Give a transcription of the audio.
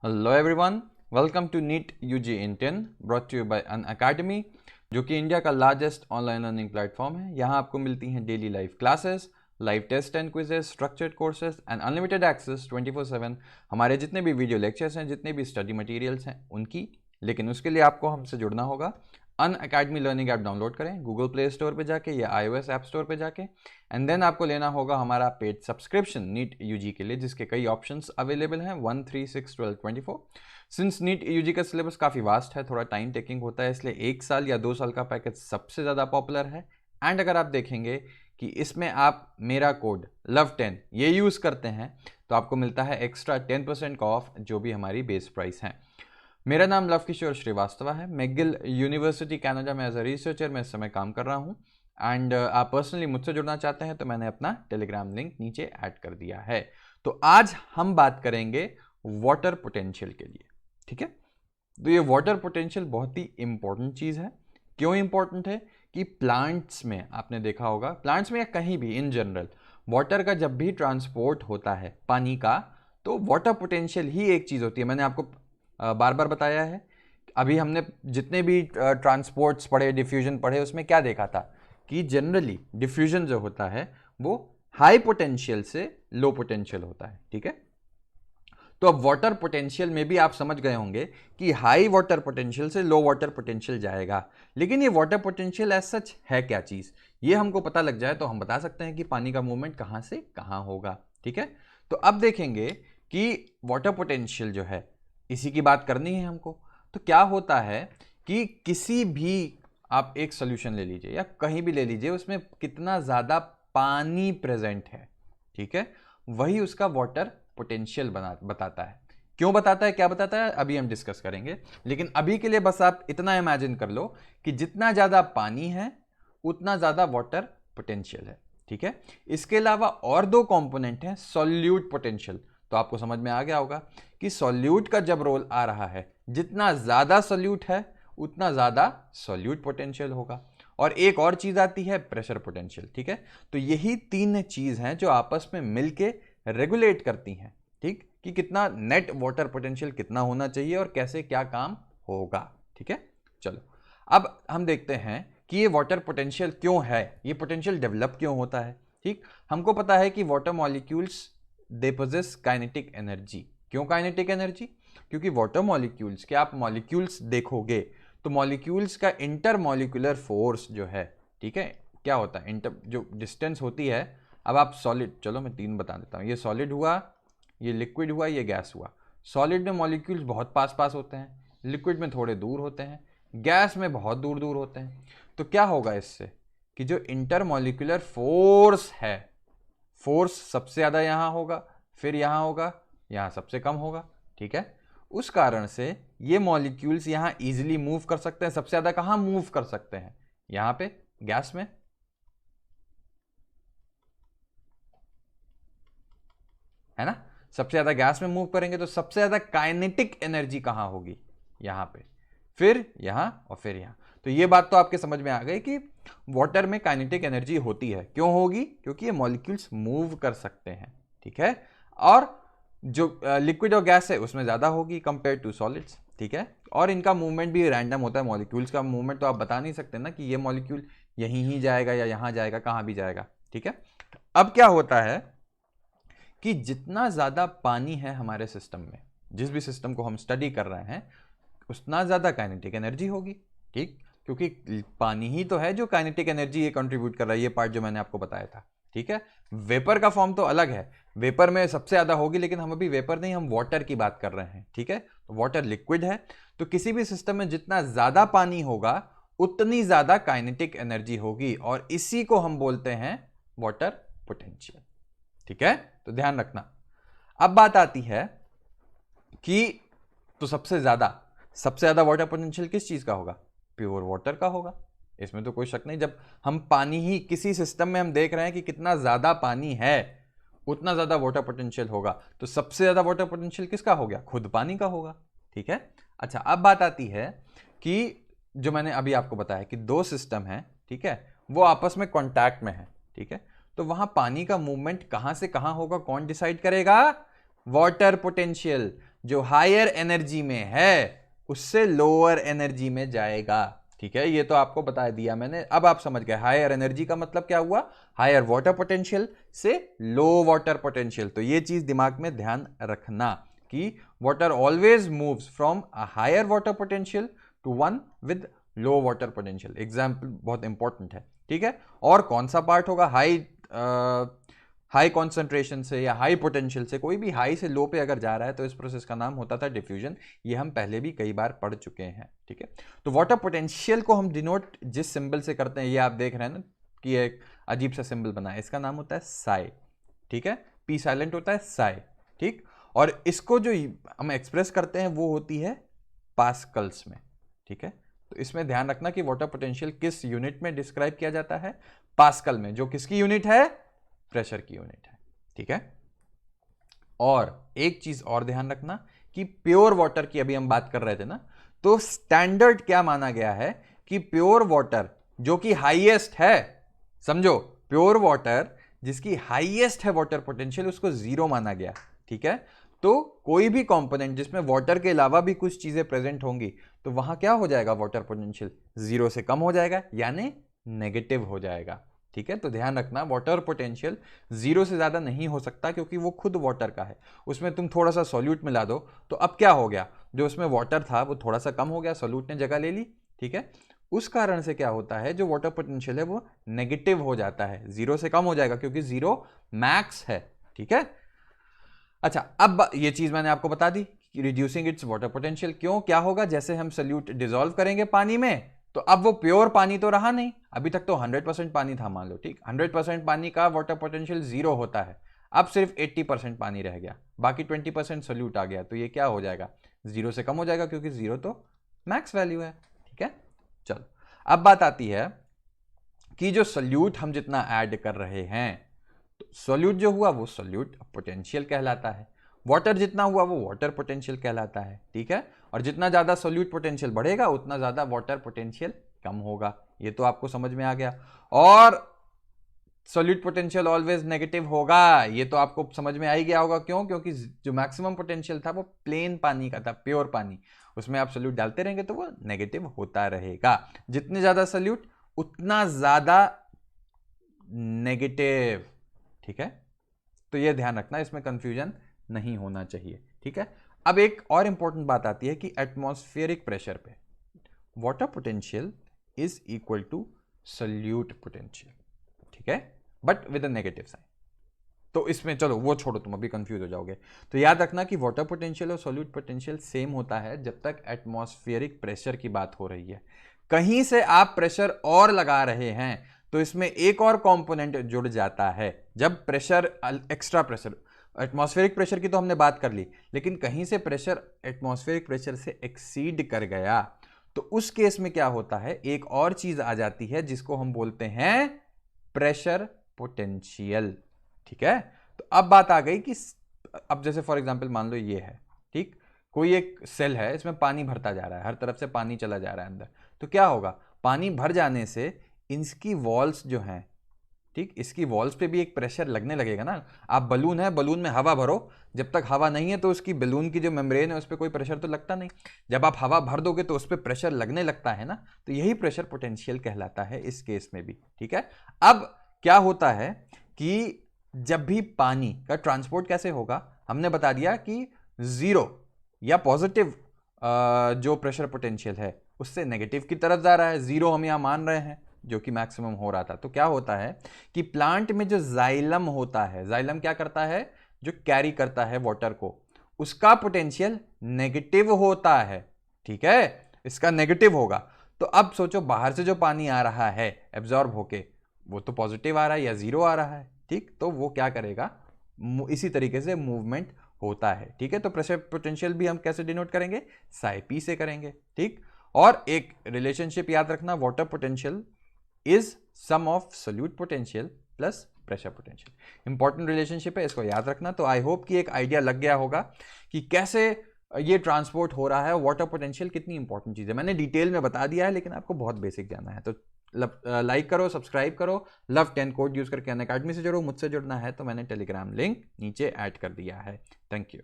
Hello everyone, welcome to NEET UG Indian brought to you by Unacademy, जो कि India का largest online learning platform है। यहाँ आपको मिलती हैं daily live classes, live test and quizzes, structured courses and unlimited access 24/7 हमारे जितने भी वीडियो लेक्चर्स हैं, जितने भी स्टडी मटेरियल्स हैं उनकी। लेकिन उसके लिए आपको हमसे जुड़ना होगा। अनअकैडमी लर्निंग ऐप डाउनलोड करें गूगल प्ले स्टोर पे जाके या iOS ऐप स्टोर पे जाके, एंड देन आपको लेना होगा हमारा पेड सब्सक्रिप्शन नीट यूजी के लिए, जिसके कई ऑप्शंस अवेलेबल हैं 1, 3, 6, 12, 24। सिंस नीट यूजी का सिलेबस काफ़ी वास्ट है, थोड़ा टाइम टेकिंग होता है, इसलिए 1 साल या 2 साल का पैकेज सबसे ज़्यादा पॉपुलर है। एंड अगर आप देखेंगे कि इसमें आप मेरा कोड LOVE10 ये यूज़ करते हैं तो आपको मिलता है एक्स्ट्रा 10% का ऑफ, जो भी हमारी बेस प्राइस है। मेरा नाम लव किशोर श्रीवास्तव है। मैगिल यूनिवर्सिटी कनाडा में एज अ रिसर्चर मैं इस समय काम कर रहा हूँ। एंड आप पर्सनली मुझसे जुड़ना चाहते हैं तो मैंने अपना टेलीग्राम लिंक नीचे ऐड कर दिया है। तो आज हम बात करेंगे वाटर पोटेंशियल के लिए, ठीक है। तो ये वाटर पोटेंशियल बहुत ही इंपॉर्टेंट चीज़ है। क्यों इंपॉर्टेंट है कि प्लांट्स में आपने देखा होगा, प्लांट्स में या कहीं भी इन जनरल, वाटर का जब भी ट्रांसपोर्ट होता है पानी का, तो वाटर पोटेंशियल ही एक चीज़ होती है। मैंने आपको बार बार बताया है। अभी हमने जितने भी ट्रांसपोर्ट्स पढ़े, डिफ्यूजन पढ़े, उसमें क्या देखा था कि जनरली डिफ्यूजन जो होता है वो हाई पोटेंशियल से लो पोटेंशियल होता है, ठीक है। तो अब वाटर पोटेंशियल में भी आप समझ गए होंगे कि हाई वाटर पोटेंशियल से लो वाटर पोटेंशियल जाएगा। लेकिन ये वाटर पोटेंशियल एज सच है क्या चीज़, ये हमको पता लग जाए तो हम बता सकते हैं कि पानी का मूवमेंट कहाँ से कहाँ होगा, ठीक है। तो अब देखेंगे कि वाटर पोटेंशियल जो है, इसी की बात करनी है हमको। तो क्या होता है कि किसी भी आप एक सोल्यूशन ले लीजिए या कहीं भी ले लीजिए, उसमें कितना ज़्यादा पानी प्रेजेंट है, ठीक है, वही उसका वाटर पोटेंशियल बताता है। क्यों बताता है, क्या बताता है, अभी हम डिस्कस करेंगे। लेकिन अभी के लिए बस आप इतना इमेजिन कर लो कि जितना ज़्यादा पानी है उतना ज़्यादा वाटर पोटेंशियल है, ठीक है। इसके अलावा और दो कंपोनेंट हैं, सॉल्यूट पोटेंशियल। तो आपको समझ में आ गया होगा कि सॉल्यूट का जब रोल आ रहा है, जितना ज़्यादा सॉल्यूट है उतना ज़्यादा सॉल्यूट पोटेंशियल होगा। और एक और चीज़ आती है प्रेशर पोटेंशियल, ठीक है। तो यही तीन चीज़ हैं जो आपस में मिलके रेगुलेट करती हैं, ठीक, कि कितना नेट वाटर पोटेंशियल कितना होना चाहिए और कैसे क्या काम होगा, ठीक है। चलो अब हम देखते हैं कि ये वाटर पोटेंशियल क्यों है, ये पोटेंशियल डेवलप क्यों होता है, ठीक। हमको पता है कि water molecules they possess kinetic energy. क्यों काइनेटिक एनर्जी, क्योंकि वाटर मॉलिक्यूल्स के आप मॉलिक्यूल्स देखोगे तो मॉलिक्यूल्स का इंटर मॉलिक्यूलर फोर्स जो है, ठीक है, क्या होता है, इंटर जो डिस्टेंस होती है। अब आप सॉलिड, चलो मैं 3 बता देता हूँ, ये सॉलिड हुआ, ये लिक्विड हुआ, ये गैस हुआ। सॉलिड में मॉलिक्यूल्स बहुत पास पास होते हैं, लिक्विड में थोड़े दूर होते हैं, गैस में बहुत दूर दूर होते हैं। तो क्या होगा इससे कि जो इंटर मॉलिक्यूलर फोर्स है, फोर्स सबसे ज़्यादा यहाँ होगा, फिर यहाँ होगा, यहाँ सबसे कम होगा, ठीक है। उस कारण से ये मॉलिक्यूल्स यहाँ इजीली मूव कर सकते हैं। सबसे ज़्यादा कहाँ मूव कर सकते हैं, यहाँ पे गैस में, है ना। सबसे ज़्यादा गैस में मूव करेंगे तो सबसे ज़्यादा काइनेटिक एनर्जी कहाँ होगी, यहाँ पे, फिर यहाँ और फिर यहाँ। तो ये बात तो आपके समझ में आ गई कि वाटर में काइनेटिक एनर्जी होती है। क्यों होगी, क्योंकि ये मॉलिक्यूल्स मूव कर सकते हैं, ठीक है। और जो लिक्विड और गैस है उसमें ज़्यादा होगी कंपेयर टू सॉलिड्स, ठीक है। और इनका मूवमेंट भी रैंडम होता है। मॉलिक्यूल्स का मूवमेंट तो आप बता नहीं सकते ना कि ये मॉलिक्यूल यहीं ही जाएगा या यहाँ जाएगा, कहाँ भी जाएगा, ठीक है। अब क्या होता है कि जितना ज़्यादा पानी है हमारे सिस्टम में, जिस भी सिस्टम को हम स्टडी कर रहे हैं, उतना ज़्यादा काइनेटिक एनर्जी होगी, ठीक, क्योंकि पानी ही तो है जो काइनेटिक एनर्जी ये कंट्रीब्यूट कर रहा है, ये पार्ट जो मैंने आपको बताया था, ठीक है। वेपर का फॉर्म तो अलग है, वेपर में सबसे ज़्यादा होगी, लेकिन हम अभी वेपर नहीं, हम वाटर की बात कर रहे हैं, ठीक है। तो वाटर लिक्विड है, तो किसी भी सिस्टम में जितना ज़्यादा पानी होगा उतनी ज़्यादा काइनेटिक एनर्जी होगी, और इसी को हम बोलते हैं वाटर पोटेंशियल, ठीक है। तो ध्यान रखना। अब बात आती है कि तो सबसे ज्यादा वाटर पोटेंशियल किस चीज का होगा, प्योर वाटर का होगा, इसमें तो कोई शक नहीं। जब हम पानी ही किसी सिस्टम में हम देख रहे हैं कि कितना ज्यादा पानी है उतना ज्यादा वाटर पोटेंशियल होगा, तो सबसे ज्यादा वाटर पोटेंशियल किसका हो गया, खुद पानी का होगा, ठीक है। अच्छा, अब बात आती है कि जो मैंने अभी आपको बताया कि दो सिस्टम है, ठीक है, वो आपस में कॉन्टैक्ट में है, ठीक है। तो वहां पानी का मूवमेंट कहां से कहां होगा, कौन डिसाइड करेगा, वाटर पोटेंशियल। जो हायर एनर्जी में है उससे लोअर एनर्जी में जाएगा। ठीक है, ये तो आपको बता दिया मैंने। अब आप समझ गए हायर एनर्जी का मतलब क्या हुआ, हायर वाटर पोटेंशियल से लो वाटर पोटेंशियल। तो ये चीज दिमाग में ध्यान रखना कि water always moves from a higher water potential to one with low water potential. Example बहुत इंपॉर्टेंट है। ठीक है, और कौन सा पार्ट होगा, हाई कॉन्सेंट्रेशन से या हाई पोटेंशियल से, कोई भी हाई से लो पे अगर जा रहा है तो इस प्रोसेस का नाम होता था डिफ्यूजन। ये हम पहले भी कई बार पढ़ चुके हैं। ठीक है, तो वाटर पोटेंशियल को हम डिनोट जिस सिंबल से करते हैं, ये आप देख रहे हैं ना कि एक अजीब सा सिंबल बना है, इसका नाम होता है साई। ठीक है, पी साइलेंट होता है साई। ठीक, और इसको जो हम एक्सप्रेस करते हैं वो होती है पास्कल्स में। ठीक है, तो इसमें ध्यान रखना कि वाटर पोटेंशियल किस यूनिट में डिस्क्राइब किया जाता है, पास्कल में, जो किसकी यूनिट है, प्रेशर की यूनिट है। ठीक है, और एक चीज और ध्यान रखना कि प्योर वाटर की अभी हम बात कर रहे थे ना, तो स्टैंडर्ड क्या माना गया है कि प्योर वाटर जो कि हाईएस्ट है, समझो प्योर वाटर जिसकी हाईएस्ट है वाटर पोटेंशियल, उसको जीरो माना गया। ठीक है, तो कोई भी कंपोनेंट जिसमें वाटर के अलावा भी कुछ चीजें प्रेजेंट होंगी तो वहां क्या हो जाएगा, वाटर पोटेंशियल जीरो से कम हो जाएगा, यानी नेगेटिव हो जाएगा। ठीक है, तो ध्यान रखना वाटर पोटेंशियल जीरो से ज्यादा नहीं हो सकता क्योंकि वो खुद वाटर का है। उसमें तुम थोड़ा सा सॉल्यूट मिला दो तो अब क्या हो गया, जो उसमें वाटर था वो थोड़ा सा कम हो गया, सॉल्यूट ने जगह ले ली। ठीक है, उस कारण से क्या होता है, जो वाटर पोटेंशियल है वो नेगेटिव हो जाता है, जीरो से कम हो जाएगा क्योंकि जीरो मैक्स है। ठीक है, अच्छा अब ये चीज मैंने आपको बता दी, रिड्यूसिंग इट्स वाटर पोटेंशियल। क्यों, क्या होगा, जैसे हम सॉल्यूट डिसॉल्व करेंगे पानी में तो अब वो प्योर पानी तो रहा नहीं, अभी तक तो 100% पानी था मान लो। ठीक, 100% पानी का वाटर पोटेंशियल जीरो होता है, अब सिर्फ 80% पानी रह गया, बाकी 20% सॉल्यूट आ गया, तो ये क्या हो जाएगा, जीरो से कम हो जाएगा क्योंकि जीरो तो मैक्स वैल्यू है। ठीक है, चलो अब बात आती है कि जो सॉल्यूट हम जितना ऐड कर रहे हैं, तो सॉल्यूट जो हुआ वो सॉल्यूट पोटेंशियल कहलाता है, वाटर जितना हुआ वो वाटर पोटेंशियल कहलाता है। ठीक है, और जितना ज्यादा सॉल्यूट पोटेंशियल बढ़ेगा उतना ज्यादा वाटर पोटेंशियल कम होगा, ये तो आपको समझ में आ गया। और सॉल्यूट पोटेंशियल ऑलवेज नेगेटिव होगा, ये तो आपको समझ में आ ही गया होगा। क्यों, क्योंकि जो मैक्सिमम पोटेंशियल था वो प्लेन पानी का था, प्योर पानी, उसमें आप सॉल्यूट डालते रहेंगे तो वो नेगेटिव होता रहेगा। जितने ज्यादा सॉल्यूट उतना ज्यादा नेगेटिव। ठीक है, तो ये ध्यान रखना, इसमें कंफ्यूजन नहीं होना चाहिए। ठीक है, अब एक और इंपॉर्टेंट बात आती है कि एटमॉस्फेरिक प्रेशर पे water potential is equal to solute potential. ठीक है, but with a negative sign. तो इसमें चलो वो छोड़ो, तुम अभी कंफ्यूज हो जाओगे। तो याद रखना कि वाटर पोटेंशियल और सॉल्यूट पोटेंशियल सेम होता है जब तक एटमॉस्फेरिक प्रेशर की बात हो रही है। कहीं से आप प्रेशर और लगा रहे हैं तो इसमें एक और कंपोनेंट जुड़ जाता है। जब pressure, extra pressure, atmospheric pressure की तो हमने बात कर ली, लेकिन कहीं से प्रेशर एटमॉस्फेरिक प्रेशर से एक्सीड कर गया तो उस केस में क्या होता है, एक और चीज आ जाती है जिसको हम बोलते हैं प्रेशर पोटेंशियल। ठीक है, तो अब बात आ गई कि अब जैसे फॉर एग्जांपल मान लो ये है, ठीक, कोई एक सेल है, इसमें पानी भरता जा रहा है, हर तरफ से पानी चला जा रहा है अंदर, तो क्या होगा, पानी भर जाने से इसकी वॉल्स जो हैं, ठीक, इसकी वॉल्स पे भी एक प्रेशर लगने लगेगा ना। आप बलून है, बलून में हवा भरो, जब तक हवा नहीं है तो उसकी बलून की जो मेम्ब्रेन है उस पर कोई प्रेशर तो लगता नहीं, जब आप हवा भर दोगे तो उस पर प्रेशर लगने लगता है ना, तो यही प्रेशर पोटेंशियल कहलाता है इस केस में भी। ठीक है, अब क्या होता है कि जब भी पानी का ट्रांसपोर्ट कैसे होगा, हमने बता दिया कि जीरो या पॉजिटिव जो प्रेशर पोटेंशियल है उससे नेगेटिव की तरफ जा रहा है, जीरो हम यहां मान रहे हैं जो कि मैक्सिमम हो रहा था। तो क्या होता है कि प्लांट में जो जाइलम होता है, जाइलम क्या करता है, जो कैरी करता है वाटर को, उसका पोटेंशियल नेगेटिव होता है। ठीक है, इसका नेगेटिव होगा। तो अब सोचो बाहर से जो पानी आ रहा है एब्जॉर्ब होके, वो तो पॉजिटिव आ रहा है या जीरो आ रहा है। ठीक, तो वो क्या करेगा, इसी तरीके से मूवमेंट होता है। ठीक है, तो प्रेशर पोटेंशियल भी हम कैसे डिनोट करेंगे, साई पी से करेंगे। ठीक, और एक रिलेशनशिप याद रखना, water potential is sum of solute potential plus pressure potential. Important relationship है, इसको याद रखना। तो आई होप कि एक आइडिया लग गया होगा कि कैसे ये ट्रांसपोर्ट हो रहा है, वाटर पोटेंशियल कितनी इंपॉर्टेंट चीज है। मैंने डिटेल में बता दिया है लेकिन आपको बहुत बेसिक जाना है। तो लाइक करो, सब्सक्राइब करो, लव 10 कोड यूज करके अनअकैडमी से जुड़ो। मुझसे जुड़ना है तो मैंने टेलीग्राम लिंक नीचे ऐड कर दिया है। Thank you.